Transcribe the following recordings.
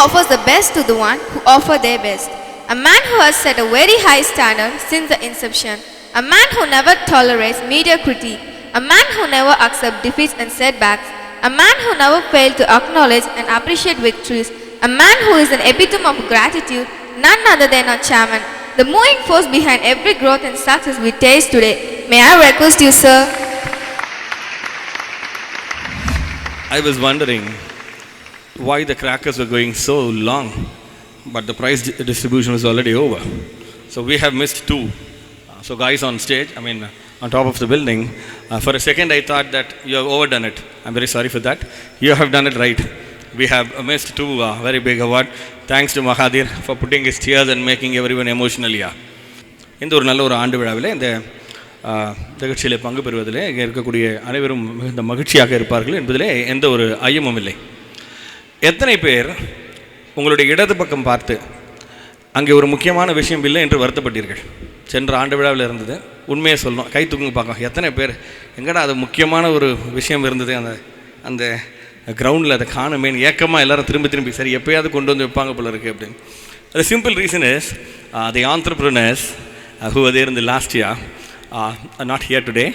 offers the best to the one who offers their best. A man who has set a very high standard since the inception. A man who never tolerates mediocrity. A man who never accepts defeats and setbacks. A man who never fails to acknowledge and appreciate victories. A man who is an epitome of gratitude, none other than our chairman. The moving force behind every growth and success we taste today. May I request you, sir? I was wondering why the crackers were going so long, but the prize distribution was already over. So we have missed two. So guys on stage, on top of the building, for a second I thought that you have overdone it. I'm very sorry for that. You have done it right. We have missed two very big award. Thanks to Mahathir for putting his tears and making everyone emotional. இந்த ஒரு நல்ல ஒரு ஆண்டு விழாவில் இந்த நிகழ்ச்சியில் பங்கு பெறுவதில் இங்கே இருக்கக்கூடிய அனைவரும் மிகுந்த மகிழ்ச்சியாக இருப்பார்கள் என்பதிலே எந்த ஒரு ஐயமும் இல்லை. எத்தனை பேர் உங்களுடைய இடது பக்கம் பார்த்து அங்கே ஒரு முக்கியமான விஷயம் இல்லை என்று வருத்தப்பட்டீர்கள்? சென்ற ஆண்டு விழாவில் இருந்தது. உண்மையை சொல்லணும், கை தூக்குங்க பார்க்கலாம். எத்தனை பேர் எங்கடா அது முக்கியமான ஒரு விஷயம் இருந்தது அந்த கிரவுண்டில் அதை காணுமேன்னு ஏக்கமாக எல்லோரும் திரும்பி சரி எப்போயாவது கொண்டு வந்து வைப்பாங்க போல இருக்குது அப்படின்னு. The simple reason is the entrepreneurs who were there in the last year are not here today,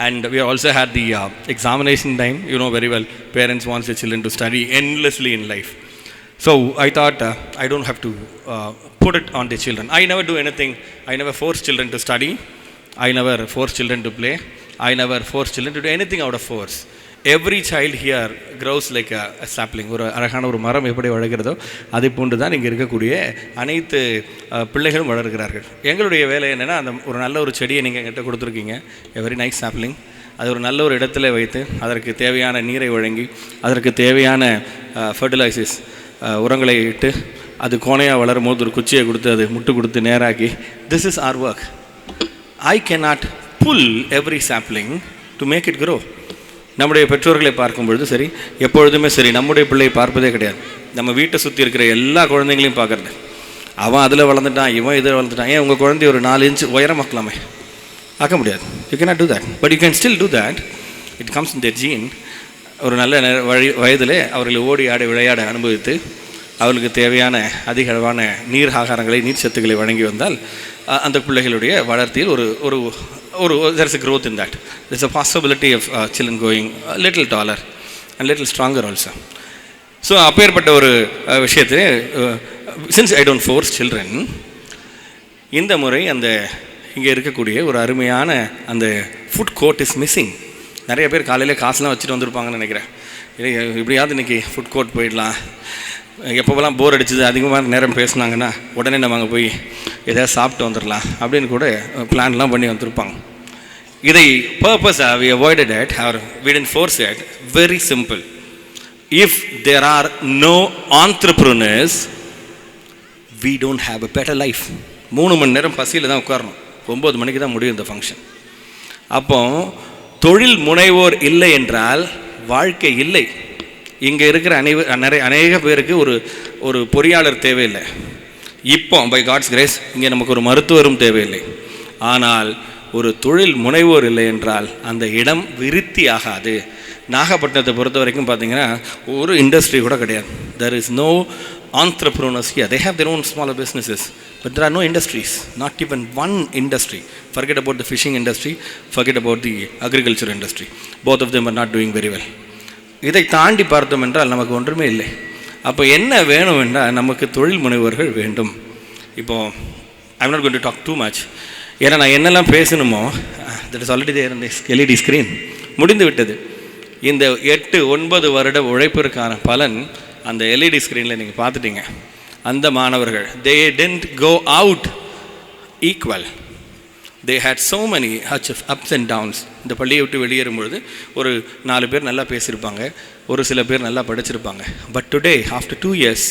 and we also had the examination time. You know very well, parents want their children to study endlessly in life. So I thought I don't have to put it on the children. I never do anything. I never force children to study. I never force children to play. I never force children to do anything out of force. Every child here grows like a sapling. ஒரு அழகான ஒரு மரம் எப்படி வளர்கிறதோ அதை போன்று தான் இங்கே இருக்கக்கூடிய அனைத்து பிள்ளைகளும் வளர்கிறார்கள். எங்களுடைய வேலை என்னென்னா, அந்த ஒரு நல்ல ஒரு செடியை நீங்கள் எங்கிட்ட கொடுத்துருக்கீங்க, எ வெரி நைஸ் சாப்லிங். அது ஒரு நல்ல ஒரு இடத்துல வைத்து அதற்கு தேவையான நீரை வழங்கி அதற்கு தேவையான ஃபர்டிலைசர்ஸ் உரங்களை இட்டு அது கோணையாக வளரும் போது ஒரு குச்சியை கொடுத்து அது முட்டு கொடுத்து நேராக்கி, this is our work. I cannot pull every sapling to make it grow. நம்முடைய பெற்றோர்களை பார்க்கும்பொழுது சரி, எப்பொழுதுமே சரி, நம்முடைய பிள்ளையை பார்ப்பதே கிடையாது. நம்ம வீட்டை சுற்றி இருக்கிற எல்லா குழந்தைங்களையும் பார்க்குறது. அவன் அதில் வளர்ந்துட்டான், இவன் இதில் வளர்ந்துட்டான். ஏன் உங்கள் குழந்தைய ஒரு 4 இன்ச்சு உயரமாக்கலாமே? ஆக்க முடியாது. You cannot do that, but you can still do that. It comes in their gene. ஒரு நல்ல வயதில் அவர்களை ஓடி ஆடி விளையாட அனுபவித்து அவர்களுக்கு தேவையான அதிக அளவான நீர் ஆகாரங்களை, நீர் சத்துக்களை வழங்கி வந்தால் அந்த பிள்ளைகளுடைய வளர்த்தியில் ஒரு there is a growth in that. There is a possibility of children going a little taller and little stronger also. So அப்பேற்பட்ட ஒரு விஷயத்தை since I don't force children, இந்த முறை அந்த இங்கே இருக்கக்கூடிய ஒரு அருமையான அந்த ஃபுட் கோர்ட் இஸ் மிஸ்ஸிங். நிறைய பேர் காலையில் காசுலாம் வச்சுட்டு வந்திருப்பாங்கன்னு நினைக்கிறேன். இப்படியாவது இன்றைக்கி ஃபுட் கோர்ட் போயிடலாம், எப்போவெல்லாம் போர் அடிச்சது அதிகமாக நேரம் பேசுனாங்கன்னா உடனே நம்ம அங்கே போய் எதாவது சாப்பிட்டு வந்துடலாம் அப்படின்னு கூட பிளான்லாம் பண்ணி வந்திருப்பாங்க. இதை பர்பஸாக we avoided it or we didn't force it. Very simple. If there are no entrepreneurs, we don't have a better life. 3 மணி நேரம் பசியில் தான் உட்காரணும், 9 மணிக்கு தான் முடியும் இந்த ஃபங்க்ஷன். அப்போ தொழில் முனைவோர் இல்லை என்றால் வாழ்க்கை இல்லை. இங்கே இருக்கிற அநேக பேருக்கு ஒரு பொறியாளர் தேவையில்லை. இப்போ பை காட்ஸ் கிரேஸ் இங்கே நமக்கு ஒரு மருத்துவரும் தேவையில்லை. ஆனால் ஒரு தொழில் முனைவோர் இல்லை என்றால் அந்த இடம் விருத்தி ஆகாது. நாகப்பட்டினத்தை பொறுத்த வரைக்கும் பார்த்தீங்கன்னா ஒரு இண்டஸ்ட்ரி கூட கிடையாது. There is no entrepreneurs here. They have their own smaller businesses, but there are no industries, not even one industry. Forget about the fishing industry, forget about the agriculture industry. Both of them are not doing very well. இதை தாண்டி பார்த்தோம் என்றால் நமக்கு ஒன்றுமே இல்லை. அப்போ என்ன வேணும் என்றால் நமக்கு தொழில் முனைவர்கள் வேண்டும். இப்போது I am not going to talk too much. ஏன்னா நான் என்னெல்லாம் பேசணுமோ that is already there in this LED screen. முடிந்து விட்டது. இந்த 8-9 வருட உழைப்பிற்கான பலன் அந்த எல்இடி ஸ்க்ரீனில் நீங்கள் பார்த்துட்டீங்க. அந்த மாணவர்கள் they didn't go out equal. They had so many ups and downs. இந்த பள்ளியை விட்டு வெளியேறும்பொழுது ஒரு 4 பேர் நல்லா பேசியிருப்பாங்க, ஒரு சில பேர் நல்லா படிச்சிருப்பாங்க. But today after 2 years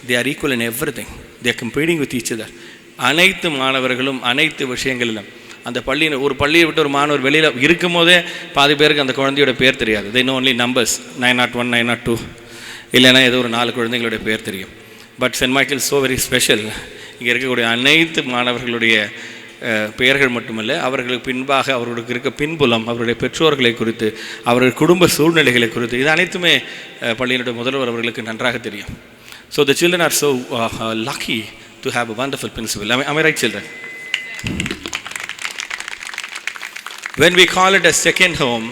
they are equal in everything. They are competing with each other. அனைத்து மாணவர்களும் அனைத்து விஷயங்களிலும் அந்த ஒரு பள்ளியை விட்டு ஒரு மாணவர் வெளியில் இருக்கும் போதே பாதி பேருக்கு அந்த குழந்தையோட பேர் தெரியாது. they know only numbers 901 902, இல்லைன்னா ஏதோ ஒரு 4 குழந்தைங்களுடைய பேர் தெரியும். But Saint Michael so very special. இங்கே இருக்கக்கூடிய அனைத்து மாணவர்களுடைய பெயர்கள் மட்டுமல்ல, அவர்களுக்கு பின்பாக அவர்களுக்கு இருக்க பின்புலம், அவருடைய பெற்றோர்களை குறித்து, அவர்கள் குடும்ப சூழ்நிலைகளை குறித்து, இது அனைத்துமே பள்ளியினுடைய முதல்வர் அவர்களுக்கு நன்றாக தெரியும். So the children are so lucky to have a wonderful principal. Am I right, children? When we call it a second home,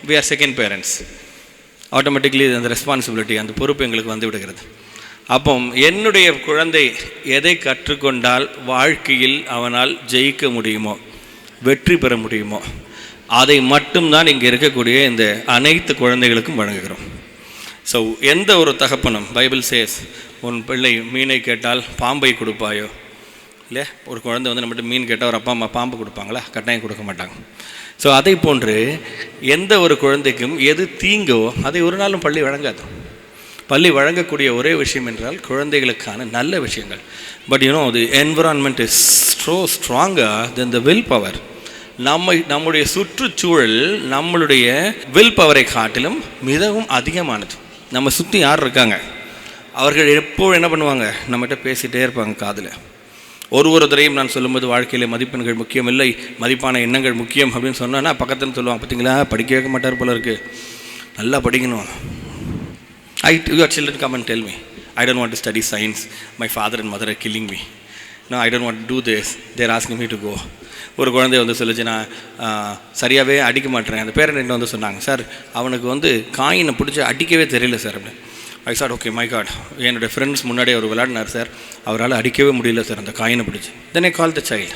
we are second parents. Automatically அந்த ரெஸ்பான்சிபிலிட்டி, அந்த பொறுப்பு எங்களுக்கு வந்து விடுகிறது. அப்போ என்னுடைய குழந்தை எதை கற்றுக்கொண்டால் வாழ்க்கையில் அவனால் ஜெயிக்க முடியுமோ, வெற்றி பெற முடியுமோ, அதை மட்டும்தான் இங்கே இருக்கக்கூடிய இந்த அனைத்து குழந்தைகளுக்கும் வழங்குகிறோம். ஸோ எந்த ஒரு தகப்பனும், பைபிள் சேஸ், உன் பிள்ளை மீனை கேட்டால் பாம்பை கொடுப்பாயோ, இல்லை ஒரு குழந்தை வந்து நம்மகிட்ட மீன் கேட்டால் ஒரு அப்பா அம்மா பாம்பு கொடுப்பாங்களா? கட்டாயம் கொடுக்க மாட்டாங்க. ஸோ அதை போன்று எந்த ஒரு குழந்தைக்கும் எது தீங்கோ அதை ஒரு நாளும் பள்ளி வழங்காது. பள்ளி வழங்கக்கூடிய ஒரே விஷயம் என்றால் குழந்தைகளுக்கான நல்ல விஷயங்கள். But the environment is so stronger then the will power. நம்முடைய சுற்றுச்சூழல் நம்மளுடைய வில் பவரை காட்டிலும் மிகவும் அதிகமானது. நம்ம சுற்றி யார் இருக்காங்க, அவர்கள் எப்போது என்ன பண்ணுவாங்க, நம்மகிட்ட பேசிகிட்டே இருப்பாங்க காதில். ஒரு தரையும் நான் சொல்லும்போது வாழ்க்கையில் மதிப்பெண்கள் முக்கியம் இல்லை, மதிப்பான எண்ணங்கள் முக்கியம் அப்படின்னு சொன்னோன்னா பக்கத்துன்னு சொல்லுவாங்க, பார்த்தீங்களா படிக்க வைக்க மாட்டார் போல இருக்குது, நல்லா படிக்கணும். Your children come and tell me, I don't want to study science, my father and mother are killing me. No, I don't want to do this, they're asking me to go. ஒரு குழந்தை வந்து சொல்லிச்சு, நான் சரியாகவே அடிக்க மாட்டேறேன். அந்த parent வந்து சொன்னாங்க, சார் அவனுக்கு வந்து காயினை பிடிச்சி அடிக்கவே தெரியல சார் அப்படின்னு. ஐ சார் ஓகே மை காட், என்னுடைய ஃப்ரெண்ட்ஸ் முன்னாடி அவர் விளையாடினார் சார், அவரால் அடிக்கவே முடியல சார் அந்த காயினை பிடிச்சி. தென் ஐ கால் த சைல்டு,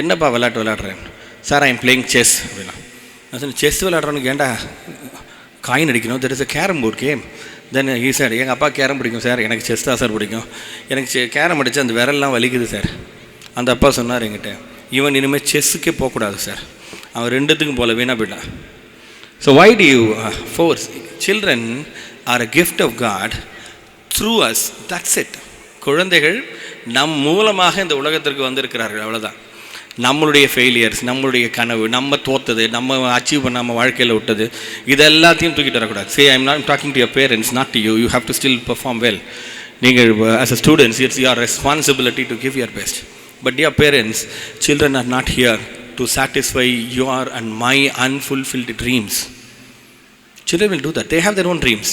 என்னப்பா விளையாடுறேன்? Sir I am playing chess அப்படின்னா. நான் சொன்னேன், செஸ் விளையாடுறவனுக்கு ஏன்டா காயின் அடிக்கணும்? That is a carrom board game. Then he sir, எங்கள் அப்பா கேரம் பிடிக்கும் சார், எனக்கு செஸ் தான் சார் பிடிக்கும், எனக்கு கேரம் அடித்து அந்த விரல்லாம் வலிக்குது சார். அந்த அப்பா சொன்னார் என்கிட்ட, இவன் இனிமேல் செஸ்ஸுக்கே போகக்கூடாது சார், அவன் ரெண்டுத்துக்கும் போல வீணாக போயிட்டான். So why do you force? Children are a gift of God through us, that's it. குழந்தைகள் நம் மூலமாக இந்த உலகத்திற்கு வந்திருக்கிறார்கள், அவ்வளோதான். நம்மளுடைய ஃபெயிலியர்ஸ், நம்மளுடைய கனவு, நம்ம தோத்தது, நம்ம அச்சீவ் பண்ண நம்ம வாழ்க்கையில் விட்டது, இது எல்லாத்தையும் தூக்கிட்டு வரக்கூடாது. Say I am not talking to your parents, not to you, you have to still perform well. நீங்கள் as a students, it's your responsibility to give your best. But dear parents, children are not here to satisfy your and my unfulfilled dreams. Children will do that. They have their own dreams.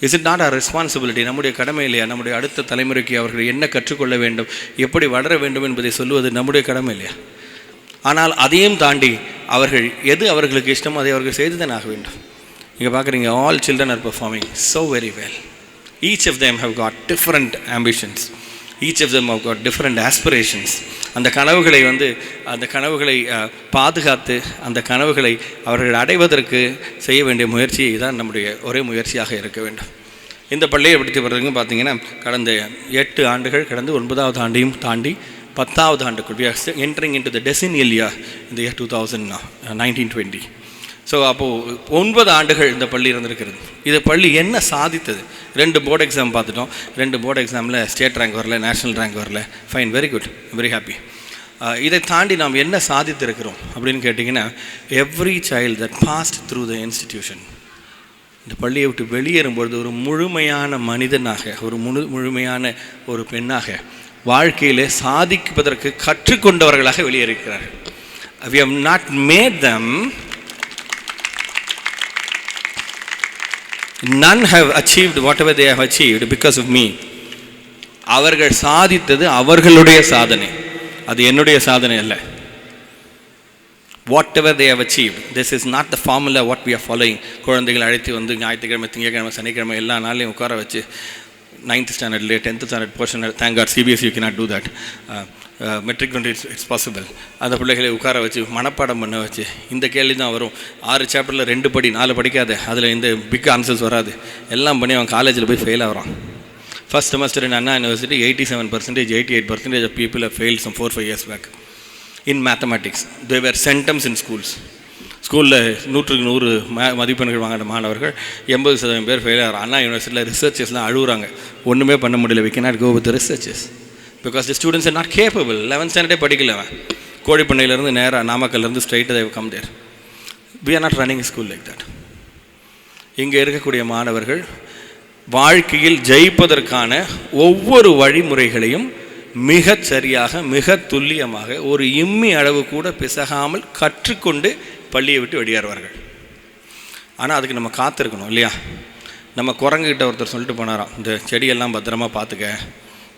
Is it not our responsibility? நம்முடைய கடமை இல்லையா? நம்முடைய அடுத்த தலைமுறைக்கு அவர்கள் என்ன கற்றுக்கொள்ள வேண்டும், எப்படி வளர வேண்டும் என்பதை சொல்லுவது நம்முடைய கடமை இல்லையா? ஆனால் அதையும் தாண்டி அவர்கள் எது அவர்களுக்கு இஷ்டமோ அதை அவர்கள் செய்து தான் ஆக வேண்டும். நீங்கள் பார்க்குறீங்க, all children are performing so very well. Each of them have got different ambitions. Each of them have got different aspirations. அந்த கனவுகளை பாதுகாத்து அந்த கனவுகளை அவர்கள் அடைவதற்கு செய்ய வேண்டிய முயற்சி தான் நம்முடைய ஒரே முயற்சியாக இருக்க வேண்டும். இந்த பள்ளியை எப்படி வருதுன்னு பார்த்தீங்கன்னா, கடந்த 8 ஆண்டுகள் கடந்து 9வது ஆண்டையும் தாண்டி 10வது ஆண்டுக்குள் we are entering into the decennial year in the year 2019-20. So அப்போது 9 ஆண்டுகள் இந்த பள்ளி இருந்திருக்கிறது. இந்த பள்ளி என்ன சாதித்தது? 2 போர்டு எக்ஸாம் பார்த்துட்டோம். 2 போர்டு எக்ஸாமில் ஸ்டேட் ரேங்க் வரல, நேஷ்னல் ரேங்க் வரல. Fine, very good, very happy. இதை தாண்டி நாம் என்ன சாதித்திருக்கிறோம் அப்படின்னு கேட்டிங்கன்னா, every child that passed through the institution, இந்த பள்ளியை விட்டு வெளியேறும்பொழுது ஒரு முழுமையான மனிதனாக, ஒரு முழுமையான ஒரு பெண்ணாக வாழ்க்கையிலே சாதிப்பதற்கு கற்றுக்கொண்டவர்களாக வெளியேறுகிறார்கள். We have not made them. None have achieved whatever they have achieved because of me. அவர்கள் சாதித்தது அவர்களுடைய சாதனை, அது என்னுடைய சாதனை அல்ல. Whatever they have achieved, this is not the formula what we are following. குழந்தைகள் அழைத்து வந்து ஞாயிற்றுக்கிழமை, திங்கட்கிழமை, சனிக்கிழமை எல்லா நாளையும் உட்கார வச்சு 9th ஸ்டாண்டர்ட்லேயே 10th standard portion, thank God CBSE you cannot do that. Matric வந்து இட்ஸ் பாசிபிள். அந்த பிள்ளைகளை உட்கார வச்சு மனப்பாடம் பண்ண வச்சு, இந்த கேள்வி தான் வரும், 6 சாப்டரில் 2 படி 4 படிக்காத, அதில் இந்த பிக் ஆன்சர்ஸ் வராது, எல்லாம் பண்ணி அவன் காலேஜில் போய் ஃபெயில் ஆகிறான். First semester in Anna university 87%, 88% of people have failed some 4-5 years back in mathematics. They were centums in schools. ஸ்கூலில் 100க்கு 100 மதிப்பெண்கள் வாங்கின மாணவர்கள் 80% பேர் ஃபெயில் ஆகிறான். அண்ணா யூனிவர்சிட்டியில் ரிசர்ச்சர்ஸ்லாம் அழுகுறாங்க, ஒன்றுமே பண்ண முடியல. we cannot go with the researchers because the students are not capable. 11th standard படிக்கல. கோழிப்பண்ணையிலேருந்து நேராக நாமக்கல்லேருந்து ஸ்ட்ரைட்டாக they come there. We are not running a school like that. இங்கே இருக்கக்கூடிய மாணவர்கள் வாழ்க்கையில் ஜெயிப்பதற்கான ஒவ்வொரு வழிமுறைகளையும் மிக சரியாக, மிக துல்லியமாக, ஒரு இம்மி அளவு கூட பிசகாமல் கற்றுக்கொண்டு பள்ளியை விட்டு வெளியேறுவார்கள். ஆனால் அதுக்கு நம்ம காத்திருக்கணும் இல்லையா? நம்ம குரங்குகிட்ட ஒருத்தர் சொல்லிட்டு போனாராம், இந்த செடியெல்லாம் பத்திரமா பார்த்துக்க,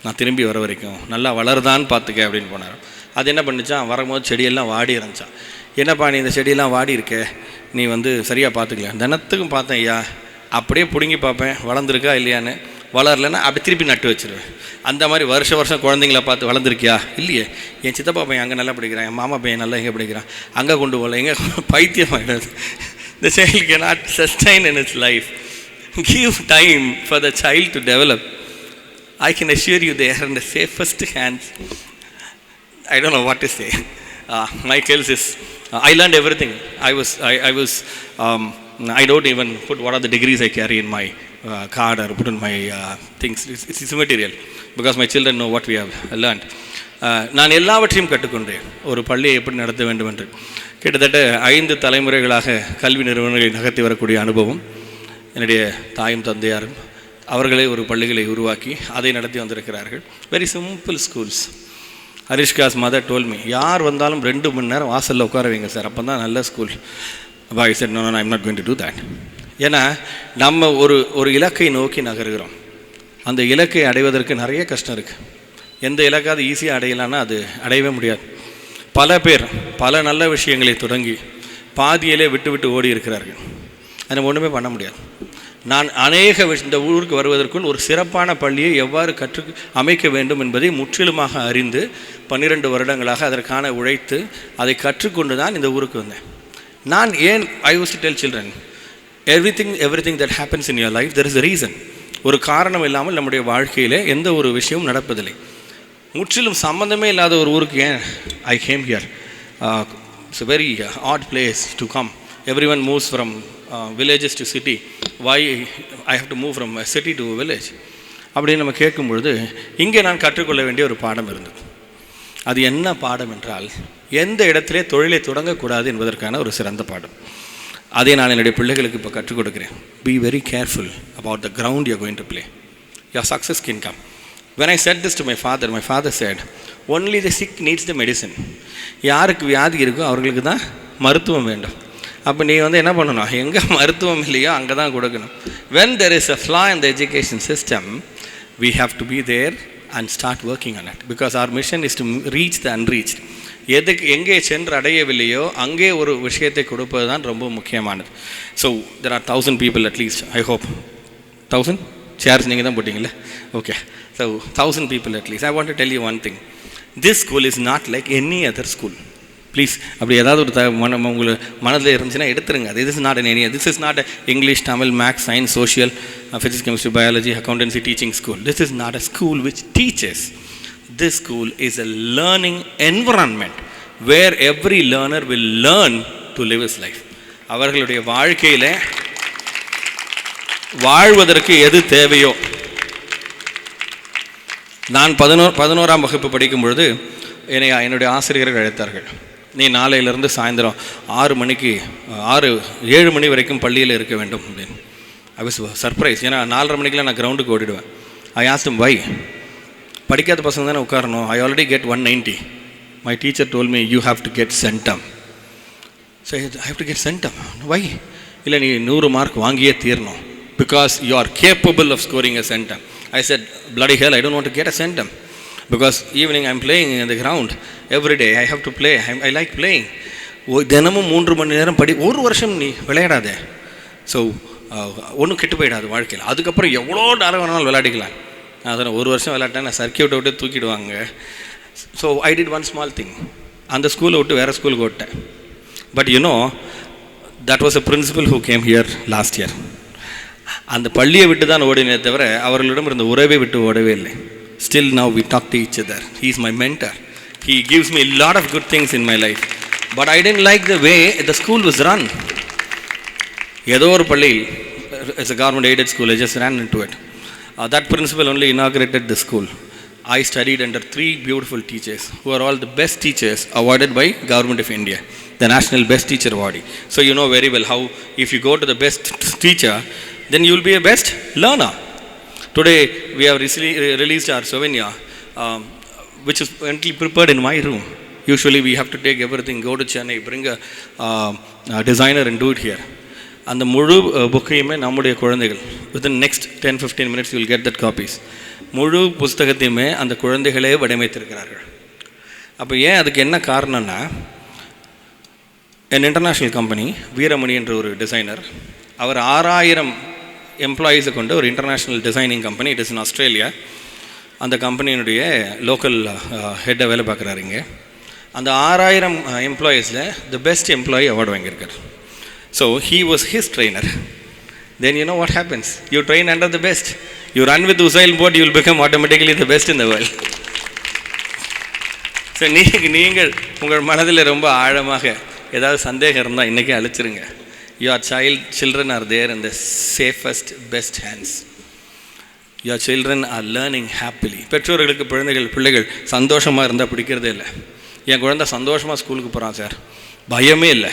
நான் திரும்பி வர வரைக்கும் நல்லா வளருதான்னு பார்த்துக்க அப்படின்னு போனாராம். அது என்ன பண்ணிச்சான், வரும்போது செடியெல்லாம் வாடி இருந்துச்சான். என்னப்பா நீ இந்த செடியெல்லாம் வாடி இருக்க, நீ சரியாக பார்த்துக்கல. தினத்துக்கும் பார்த்தேன் ஐயா, அப்படியே பிடுங்கி பார்ப்பேன் வளர்ந்துருக்கா இல்லையான்னு, வளரலைன்னா அப்படி திருப்பி நட்டு வச்சுருவேன். அந்த மாதிரி வருஷம் குழந்தைங்கள பார்த்து வளர்ந்துருக்கியா, இல்லையே. என் சித்தப்பா பையன் அங்கே நல்லா படிக்கிறான், என் மாமா பையன் நல்லா எங்கே படிக்கிறான், அங்கே கொண்டு போகல, எங்கே பைத்தியம் ஆகிடாது. The child cannot sustain in its life. Give time for the child to develop. I can assure you they are in the safest hands. I don't know what to say. My case is, I learned everything. I don't even put what are the degrees I carry in my card or put in my things. It's immaterial because my children know what we have learned. நான் எல்லாவற்றையும் கற்றுக்கொண்டேன் ஒரு பள்ளியை எப்படி நடத்த வேண்டும் என்று. கிட்டத்தட்ட 5 தலைமுறைகளாக கல்வி நிறுவனங்களை நகர்த்தி வரக்கூடிய அனுபவம். என்னுடைய தாயும் தந்தையாரும் அவர்களே ஒரு பள்ளிகளை உருவாக்கி அதை நடத்தி வந்திருக்கிறார்கள். Very simple schools. ஹரிஷ்காஸ் மதர் டோல் மீ, யார் வந்தாலும் 2 மணி நேரம் வாசலில் உட்கார வைங்க சார், அப்போ தான் நல்ல school. I said no I am not going to do that. ஏன்னா நம்ம ஒரு இலக்கை நோக்கி நகர்கிறோம். அந்த இலக்கை அடைவதற்கு நிறைய கஷ்டம் இருக்குது. எந்த இலக்காவது ஈஸியாக அடையலான்னா அது அடையவே முடியாது. பல பேர் பல நல்ல விஷயங்களை தொடங்கி பாதியிலே விட்டு ஓடி இருக்கிறார்கள். அதை ஒன்றுமே பண்ண முடியாது. நான் இந்த ஊருக்கு வருவதற்குள் ஒரு சிறப்பான பள்ளியை எவ்வாறு அமைக்க வேண்டும் என்பதை முற்றிலுமாக அறிந்து 12 வருடங்களாக அதற்கான உழைத்து அதை கற்றுக்கொண்டு தான் இந்த ஊருக்கு வந்தேன். நான் I use to tell children, everything that happens in your life there is a reason. ஒரு காரணம் இல்லாமல் நம்முடைய வாழ்க்கையில் எந்த ஒரு விஷயமும் நடப்பதில்லை. முற்றிலும் சம்பந்தமே இல்லாத ஒரு ஊருக்கு ஏன் I came here. It's a very odd place to come. Everyone moves from villages to city. Why I have to move from a city to a village? அப்படின்னு நம்ம கேட்கும் பொழுது இங்கே நான் கற்றுக்கொள்ள வேண்டிய ஒரு பாடம் இருந்தது. அது என்ன பாடம் என்றால், எந்த இடத்திலே தொழிலை தொடங்கக்கூடாது என்பதற்கான ஒரு சிறந்த பாடம். அதை நான் என்னுடைய பிள்ளைகளுக்கு இப்போ கற்றுக் கொடுக்குறேன். Be very careful about the ground you are going to play. Your success can come. When I said this to my father said, only the sick needs the medicine. யாருக்கு வியாதி இருக்கோ அவர்களுக்கு தான் மருத்துவம் வேண்டும். அப்போ நீ என்ன பண்ணணும், எங்கே மருத்துவம் இல்லையோ அங்கே தான் கொடுக்கணும். When there is a flaw in the education system, we have to be there and start working on it, because our mission is to reach the unreached. எங்கே சென்று அடையவில்லையோ அங்கே ஒரு விஷயத்தை கொடுப்பது தான் ரொம்ப முக்கியமானது. So there are 1000 people at least, I hope. 1000 chairs நீங்கள் தான் போட்டிங்களே, okay. So 1000 people at least. I want to tell you one thing. This school is not like any other school. Please அப்படி ஏதாவது ஒரு உங்களுக்கு மனதில் இருந்துச்சுன்னா எடுத்துருங்க. This is not an area. This is not a English, Tamil, Maths, Science, Social, Physics, Chemistry, Biology, Accountancy teaching school. This is not a school which teaches. This school is a learning environment where every learner will learn to live his life. அவர்களுடைய வாழ்க்கையில் வாழ்வதற்கு எது தேவையோ. நான் 11ஆம் வகுப்பு படிக்கும் பொழுது என்னுடைய ஆசிரியர்கள் அழைத்தார்கள். நீ நாளையிலேருந்து சாயந்தரம் 7 மணி வரைக்கும் பள்ளியில் இருக்க வேண்டும் அப்படின்னு. I was surprise. ஏன்னா 4:30 மணிக்கெலாம் நான் கிரவுண்டுக்கு ஓடிடுவேன். ஐ ஆஸ்க்ட் ஹிம், வை? படிக்காத பசங்க தானே உட்காரணும். I already get 190. My teacher told me you have to get centum. So I have to get centum. Why? இல்லை, நீ 100 மார்க் வாங்கியே தீரணும், because you are capable of scoring a centum. I said, bloody hell, I don't want to get a centum, because evening I'm playing in the ground every day. I have to play. I like playing. தினமும் 3 மணி நேரம் ஒரு வருஷம் நீ விளையாடாதே. So ஒன்றும் கெட்டு போயிடாது வாழ்க்கையில். அதுக்கப்புறம் எவ்வளோ நேரம் வேணாலும் விளையாடிக்கலாம். அதனால் ஒரு வருஷம் விளையாட்டேன், நான் சர்க்கியூட்டை விட்டு தூக்கிடுவாங்க. So I did one small thing. அந்த ஸ்கூலை விட்டு வேறு ஸ்கூலுக்கு ஓட்டேன். But that was a principal who came here last year. அந்த பள்ளியை விட்டு தான் ஓடினே தவிர அவர்களிடம் இருந்த உறவை விட்டு ஓடவே இல்லை. Still now we talk to each other. He is my mentor. He gives me a lot of good things in my life. But I didn't like the way the school was run. ஏதோ ஒரு பள்ளியில், it's a government aided school, I just ran into it. That principal only inaugurated the school. I studied under 3 beautiful teachers who are all the best teachers awarded by Government of India, the National Best Teacher Award. So you know very well how if you go to the best teacher, then you will be a best learner. Today we have released our souvenir, which is currently prepared in my room. Usually we have to take everything, go to Chennai, bring a designer and do it here. அந்த முழு புக்கையுமே நம்முடைய குழந்தைகள் within next 10-15 minutes you will get that copies. முழு புஸ்தகத்தையுமே அந்த குழந்தைகளே வடிவமைத்திருக்கிறார்கள். அப்போ ஏன் அதுக்கு என்ன காரணம்னா, என் இன்டர்நேஷ்னல் கம்பெனி வீரமணி என்ற ஒரு டிசைனர், அவர் 6000 எம்ப்ளாயீஸை கொண்ட ஒரு international designing company. It is in Australia. அந்த கம்பெனியினுடைய லோக்கல் ஹெட்டை வேலை பார்க்குறாரு இங்கே. அந்த 6000 எம்ப்ளாயீஸில் த பெஸ்ட் எம்ப்ளாயி அவார்டு வாங்கியிருக்கார். So he was his trainer. Then you know what happens, you train under the best, you run with Usain Bolt, you will become automatically the best in the world. So நீங்கள் உங்கள் மனதில் ரொம்ப ஆழமாக ஏதாவது சந்தேகம் இருந்தால் இன்றைக்கே அழிச்சிருங்க. Your children are there in the safest, best hands. Your children are learning happily. பெற்றோர்களுக்கு பிள்ளைகள் சந்தோஷமாக இருந்தால் பிடிக்கிறதே இல்லை. என் குழந்தை சந்தோஷமாக ஸ்கூலுக்கு போகிறான் சார், பயமே இல்லை.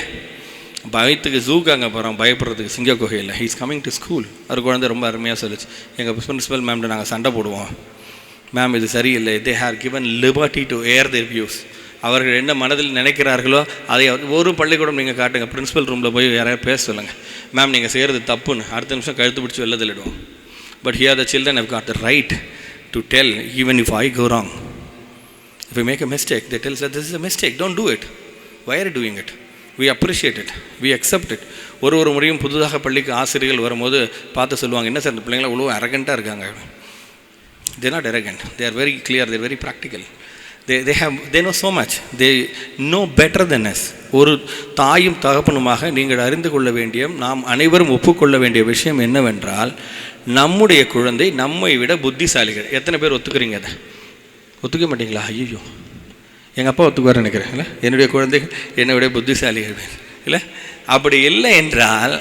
பயத்துக்கு ஜூக்கு அங்கே போகிறான், பயப்படுறதுக்கு சிங்க குகை இல்லை. He's coming to school. ஒரு குழந்தை ரொம்ப அருமையாக சொல்லிச்சு, எங்கள் பிரின்சிபல் மேம்கிட்ட நாங்கள் சண்டை போடுவோம், மேம் இது சரியில்லை. They have given liberty to air their views. அவர்கள் என்ன மனதில் நினைக்கிறார்களோ அதை ஒரு பள்ளிக்கூடம் நீங்கள் காட்டுங்க, பிரின்சிபல் ரூமில் போய் யாராவது பேச சொல்லுங்கள், மேம் நீங்கள் செய்கிறது தப்புன்னு. அடுத்த நிமிஷம் கழுத்து பிடிச்சி வெளில தள்ளிடுவோம். But here the children have got the right to tell even if I go wrong. If you make a mistake, they tells this is a mistake, don't do it. Why are doing it? We appreciate it, we accept it. ஒரு முறையும் புதுதாக பள்ளிக்கு ஆசிரியர்கள் வரும்போது பார்த்து சொல்லுவாங்க, என்ன sir இந்த பிள்ளைங்களாம் இவ்வளோ அரகண்ட்டாக இருக்காங்க. They're not arrogant. They are very clear. They're very practical. They know so much. They know better than us. ஒரு தாயும் தகப்பனுமாக நீங்கள் அறிந்து கொள்ள வேண்டிய, நாம் அனைவரும் ஒப்புக்கொள்ள வேண்டிய விஷயம் என்னவென்றால், நம்முடைய குழந்தை நம்மை விட புத்திசாலிகள். எத்தனை பேர் ஒத்துக்கிறீங்க? அதை ஒத்துக்க மாட்டீங்களா? ஐயோ, எங்கள் அப்பா ஒத்துக்குவார் நினைக்கிறேன் இல்லை, என்னுடைய குழந்தைகள் என்னை விட புத்திசாலிகள் இல்லை. அப்படி இல்லை என்றால்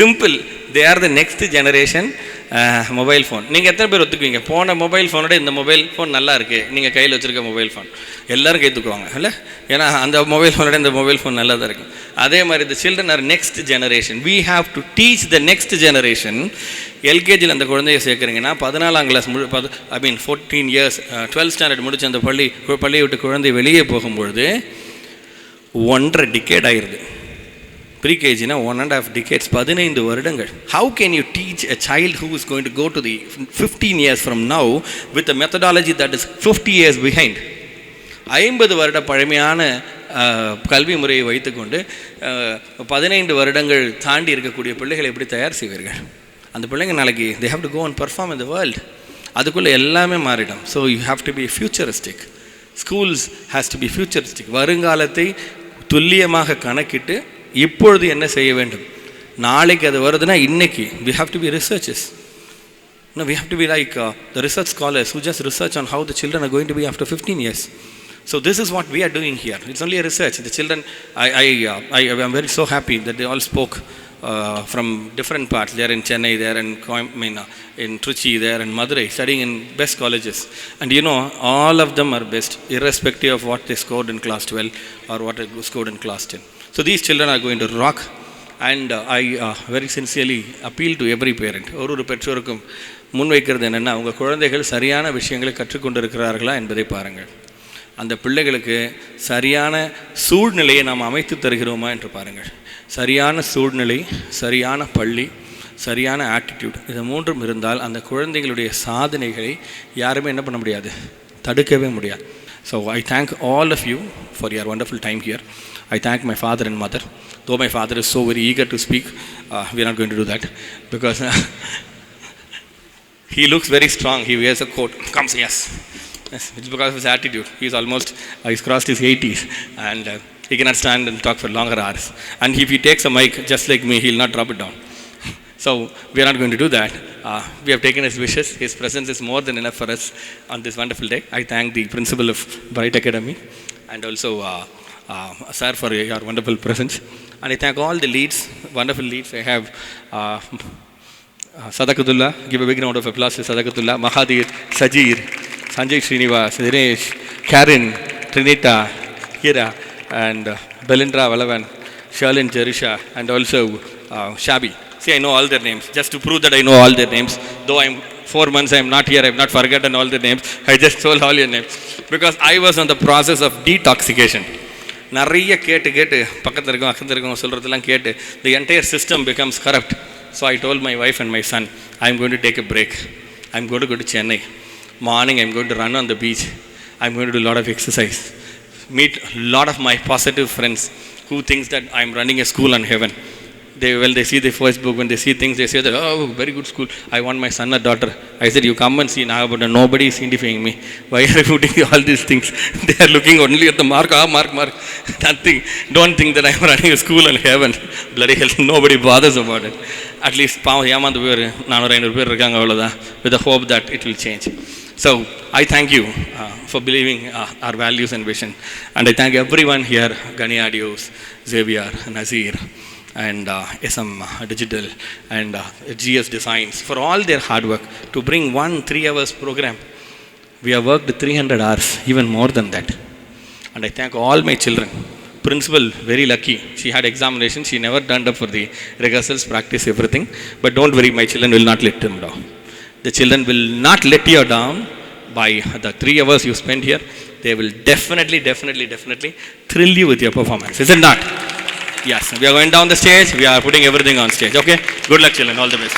simple, they are the next generation mobile phone. நீங்கள் எத்தனை பேர் ஒத்துக்குவீங்க, போன மொபைல் ஃபோனோட இந்த மொபைல் ஃபோன் நல்லா இருக்குது, நீங்கள் கையில் வச்சுருக்க மொபைல் ஃபோன் எல்லோரும் கை தூக்குவாங்க இல்லை, ஏன்னா அந்த மொபைல் ஃபோனோட இந்த மொபைல் ஃபோன் நல்லா தான் இருக்கும். அதே மாதிரி the children are next generation. We have to teach the next generation. எல்கேஜியில் அந்த குழந்தைய சேர்க்குறீங்கன்னா 14ஆம் கிளாஸ் 14 years 12th ஸ்டாண்டர்ட் முடிச்சு அந்த பள்ளியை விட்டு குழந்தை வெளியே போகும்பொழுது 1.5 decade ஆயிடுது. ப்ரீகேஜினா 1.5 decades, 15 வருடங்கள். How can you teach a child who is going to go to the 15 years from now with a methodology that is 50 years behind? 50 வருட பழமையான கல்வி முறையை வைத்துக்கொண்டு 15 வருடங்கள் தாண்டி இருக்கக்கூடிய பிள்ளைகளை எப்படி தயார் செய்வீர்கள்? அந்த பிள்ளைங்க நாளைக்கு they have to go and perform in the world. அதுக்குள்ளே எல்லாமே மாறிடும். So you have to be futuristic. Schools has to be futuristic. வருங்காலத்தை துல்லியமாக கணக்கிட்டு இப்பொழுது என்ன செய்ய வேண்டும், நாளைக்கு அது வருதுன்னா இன்னைக்கு we have to be researchers. No, we have to be like the research scholars who just research on how the children are going to be after 15 years. So this is what we are doing here. It's only a research. The children, I am very so happy that they all spoke from different parts. They are in Chennai, they are in Trichy, they are in Madurai, studying in best colleges. And you know, all of them are best, irrespective of what they scored in class 12 or what they scored in class 10. So these children are going to rock, and I very sincerely appeal to every parent. ஒரு பெற்றோருக்கும் முன்வைக்கிறது என்னென்னா, உங்கள் குழந்தைகள் சரியான விஷயங்களை கற்றுக்கொண்டு இருக்கிறார்களா என்பதை பாருங்கள். அந்த பிள்ளைகளுக்கு சரியான சூழ்நிலையை நாம் அமைத்து தருகிறோமா என்று பாருங்கள். சரியான சூழ்நிலை, சரியான பள்ளி, சரியான ஆட்டிடியூட், இது மூன்றும் இருந்தால் அந்த குழந்தைகளுடைய சாதனைகளை யாருமே என்ன பண்ண முடியாது, தடுக்கவே முடியாது. So I thank all of you for your wonderful time here. I thank my father and mother. Though my father is so very eager to speak, we are not going to do that because he looks very strong. He wears a coat. Comes, yes. It's because of his attitude. He's almost, he's crossed his 80s and he cannot stand and talk for longer hours. And if he takes a mic just like me, he'll not drop it down. So we are not going to do that. We have taken his wishes. His presence is more than enough for us on this wonderful day. I thank the principal of Bright Academy and also sir for your wonderful presence. And I thank all the leads, wonderful leads. I have Sadakatullah. Give a big round of applause to Sadakatullah, Mahadir, Sajir, Sanjay Srinivas, Dinesh, Karen, Trinita, Hira, and Belindra Valavan, Shalin Jarisha, and also Shabi. See, I know all their names. Just to prove that I know all their names. Though I'm 4 months, I'm not here, I've not forgotten all their names. I just told all your names. Because I was on the process of detoxication. நிறைய கேட்டு பக்கத்தில் இருக்கவங்க அக்கத்தில் இருக்கவங்க சொல்கிறதெல்லாம் கேட்டு the entire system becomes corrupt. So I told my wife and my son, I'm going to take a break. I'm going to go to Chennai. Morning I'm going to run on the beach. I'm going to do a lot of exercise. Meet a lot of my positive friends who thinks that I'm running a school on heaven. When they see the Facebook, when they see things, they say that, oh, very good school. I want my son or daughter. I said, you come and see Nagapattinam. Nobody is identifying me. Why are you putting all these things? They are looking only at the mark. Mark. Nothing. Don't think that I'm running a school in heaven. Bloody hell, nobody bothers about it. At least, with the hope that it will change. So, I thank you for believing our values and vision. And I thank everyone here, Gani Adios, Xavier, Nazir, and SM Digital, and GS Designs, for all their hard work to bring 1 3 hours program. We have worked 300 hours, even more than that. And I thank all my children. Principal, very lucky. She had examination. She never turned up for the rehearsals, practice, everything. But don't worry, my children will not let them down. The children will not let you down by the 3 hours you spend here. They will definitely thrill you with your performance. Is it not? Yes, we are going down the stage. We are putting everything on stage. Okay? Good luck, children. All the best.